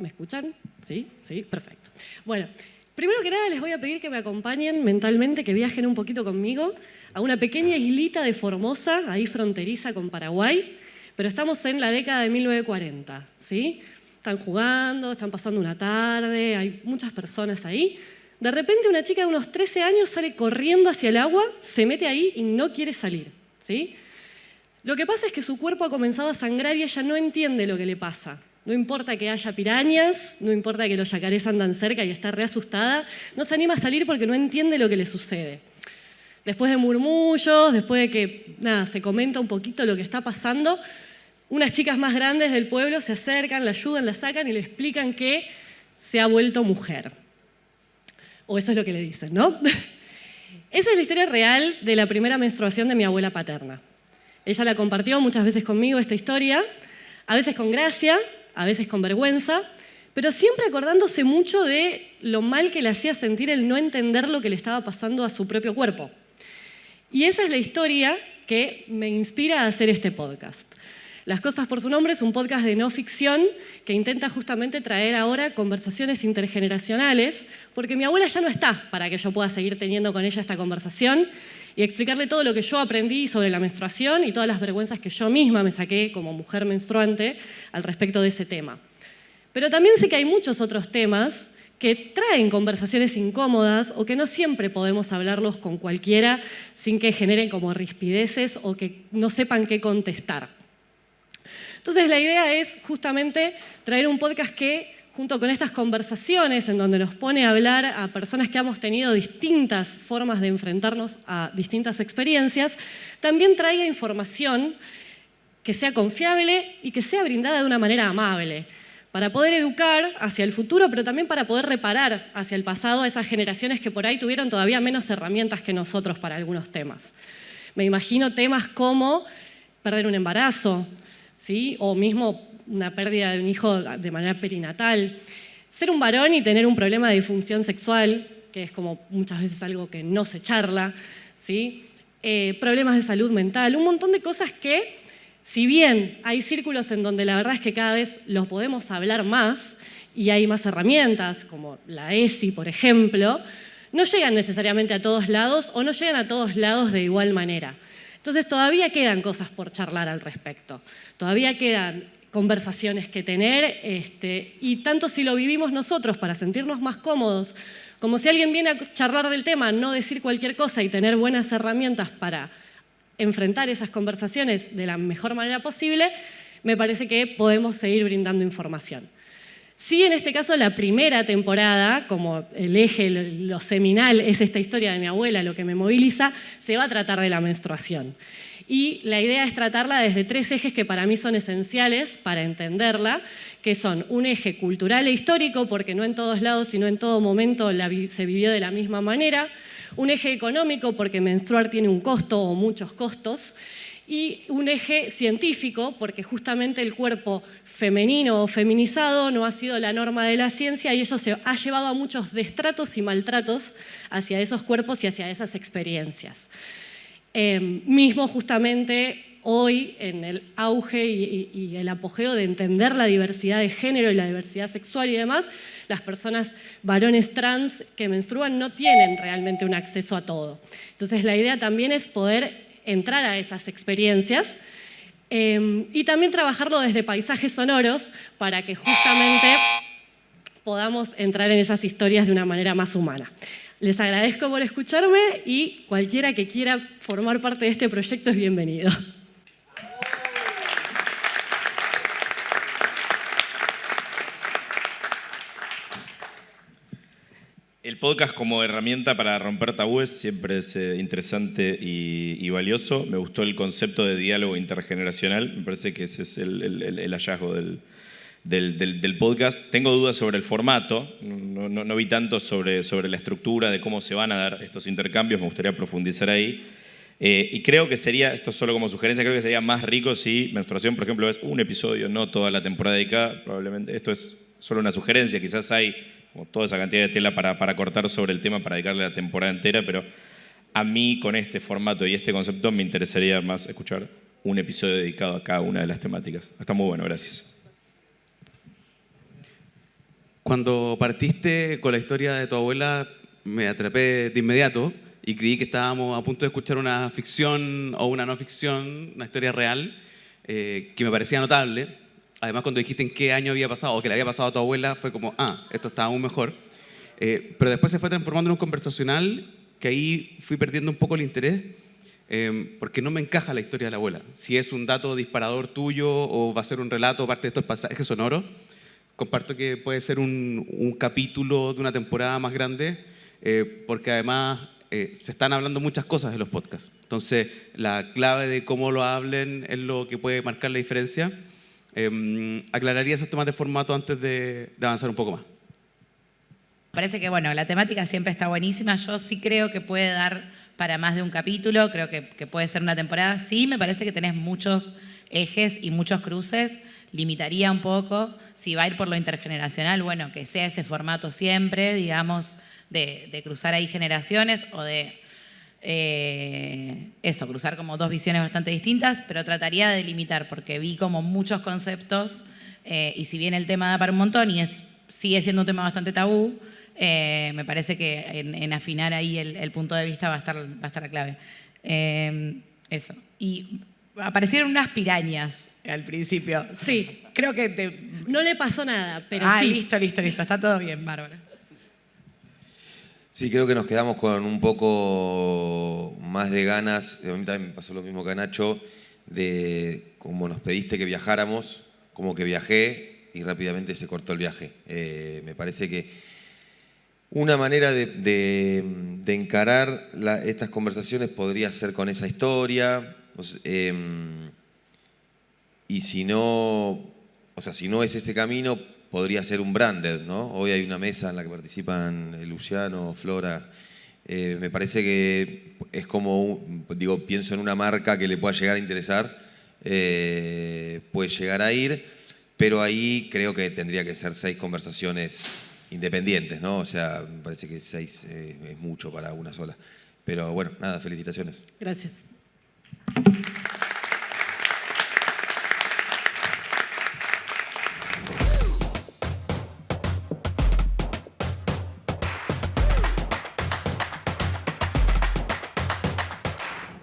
¿Me escuchan? ¿Sí? ¿Sí? Perfecto. Bueno, primero que nada les voy a pedir que me acompañen mentalmente, que viajen un poquito conmigo a una pequeña islita de Formosa, ahí fronteriza con Paraguay, pero estamos en la década de 1940, ¿sí? Están jugando, están pasando una tarde, hay muchas personas ahí. De repente una chica de unos 13 años sale corriendo hacia el agua, se mete ahí y no quiere salir, ¿sí? Lo que pasa es que su cuerpo ha comenzado a sangrar y ella no entiende lo que le pasa. No importa que haya pirañas, no importa que los yacarés andan cerca y está re asustada, no se anima a salir porque no entiende lo que le sucede. Después de murmullos, después de que se comenta un poquito lo que está pasando, unas chicas más grandes del pueblo se acercan, la ayudan, la sacan y le explican que se ha vuelto mujer. O eso es lo que le dicen, ¿no? Esa es la historia real de la primera menstruación de mi abuela paterna. Ella la compartió muchas veces conmigo, esta historia, a veces con gracia, a veces con vergüenza, pero siempre acordándose mucho de lo mal que le hacía sentir el no entender lo que le estaba pasando a su propio cuerpo. Y esa es la historia que me inspira a hacer este podcast. Las cosas por su nombre es un podcast de no ficción que intenta justamente traer ahora conversaciones intergeneracionales, porque mi abuela ya no está para que yo pueda seguir teniendo con ella esta conversación y explicarle todo lo que yo aprendí sobre la menstruación y todas las vergüenzas que yo misma me saqué como mujer menstruante al respecto de ese tema. Pero también sé que hay muchos otros temas que traen conversaciones incómodas o que no siempre podemos hablarlos con cualquiera sin que generen como rispideces o que no sepan qué contestar. Entonces la idea es justamente traer un podcast que, junto con estas conversaciones en donde nos pone a hablar a personas que hemos tenido distintas formas de enfrentarnos a distintas experiencias, también traiga información que sea confiable y que sea brindada de una manera amable, para poder educar hacia el futuro, pero también para poder reparar hacia el pasado a esas generaciones que por ahí tuvieron todavía menos herramientas que nosotros para algunos temas. Me imagino temas como perder un embarazo, ¿sí? O mismo una pérdida de un hijo de manera perinatal. Ser un varón y tener un problema de disfunción sexual, que es como muchas veces algo que no se charla, ¿sí? Problemas de salud mental, un montón de cosas que, si bien hay círculos en donde la verdad es que cada vez los podemos hablar más y hay más herramientas, como la ESI, por ejemplo, no llegan necesariamente a todos lados o no llegan a todos lados de igual manera. Entonces todavía quedan cosas por charlar al respecto, todavía quedan conversaciones que tener, y tanto si lo vivimos nosotros para sentirnos más cómodos, como si alguien viene a charlar del tema, no decir cualquier cosa y tener buenas herramientas para enfrentar esas conversaciones de la mejor manera posible, me parece que podemos seguir brindando información. Sí, en este caso, la primera temporada, como el eje, lo seminal, es esta historia de mi abuela, lo que me moviliza, se va a tratar de la menstruación. Y la idea es tratarla desde 3 ejes que para mí son esenciales para entenderla, que son un eje cultural e histórico, porque no en todos lados, sino en todo momento se vivió de la misma manera, un eje económico, porque menstruar tiene un costo o muchos costos, y un eje científico, porque justamente el cuerpo femenino o feminizado no ha sido la norma de la ciencia y eso se ha llevado a muchos destratos y maltratos hacia esos cuerpos y hacia esas experiencias. Mismo justamente hoy, en el auge y el apogeo de entender la diversidad de género y la diversidad sexual y demás, las personas varones trans que menstruan no tienen realmente un acceso a todo. Entonces la idea también es poder entrar a esas experiencias y también trabajarlo desde paisajes sonoros para que justamente podamos entrar en esas historias de una manera más humana. Les agradezco por escucharme y cualquiera que quiera formar parte de este proyecto es bienvenido. El podcast como herramienta para romper tabúes siempre es interesante y valioso. Me gustó el concepto de diálogo intergeneracional. Me parece que ese es el hallazgo del podcast. Tengo dudas sobre el formato. No vi tanto sobre la estructura de cómo se van a dar estos intercambios. Me gustaría profundizar ahí. Y creo que sería, esto solo como sugerencia, creo que sería más rico si Menstruación, por ejemplo, es un episodio, no toda la temporada dedicada. Probablemente esto es solo una sugerencia. Quizás hay como toda esa cantidad de tela para cortar sobre el tema, para dedicarle la temporada entera, pero a mí con este formato y este concepto me interesaría más escuchar un episodio dedicado a cada una de las temáticas. Está muy bueno, gracias. Cuando partiste con la historia de tu abuela, me atrapé de inmediato y creí que estábamos a punto de escuchar una ficción o una no ficción, una historia real, que me parecía notable. Además, cuando dijiste en qué año había pasado o que le había pasado a tu abuela, fue como, esto está aún mejor. Pero después se fue transformando en un conversacional que ahí fui perdiendo un poco el interés, porque no me encaja la historia de la abuela. Si es un dato disparador tuyo o va a ser un relato, parte de estos pasajes sonoros, comparto que puede ser un capítulo de una temporada más grande, porque además se están hablando muchas cosas en los podcasts. Entonces, la clave de cómo lo hablen es lo que puede marcar la diferencia. Aclararía esos temas de formato antes de avanzar un poco más. Parece que, bueno, la temática siempre está buenísima. Yo sí creo que puede dar para más de un capítulo, creo que puede ser una temporada. Sí, me parece que tenés muchos ejes y muchos cruces. Limitaría un poco. Si va a ir por lo intergeneracional, bueno, que sea ese formato siempre, digamos, de cruzar ahí generaciones o de cruzar como dos visiones bastante distintas, pero trataría de limitar porque vi como muchos conceptos y si bien el tema da para un montón y sigue siendo un tema bastante tabú, me parece que en afinar ahí el punto de vista va a estar la clave. Eso. Y aparecieron unas pirañas al principio. Sí. Creo que No le pasó nada, pero sí. listo. Está todo bien, bárbaro. Sí, creo que nos quedamos con un poco más de ganas, a mí también me pasó lo mismo que a Nacho, de como nos pediste que viajáramos, como que viajé y rápidamente se cortó el viaje. Me parece que una manera de encarar estas conversaciones podría ser con esa historia, y si no es ese camino, podría ser un branded, ¿no? Hoy hay una mesa en la que participan Luciano, Flora. Me parece que es como, pienso en una marca que le pueda llegar a interesar, puede llegar a ir, pero ahí creo que tendría que ser 6 conversaciones independientes, ¿no? O sea, me parece que 6 es mucho para una sola. Pero bueno, nada, felicitaciones. Gracias.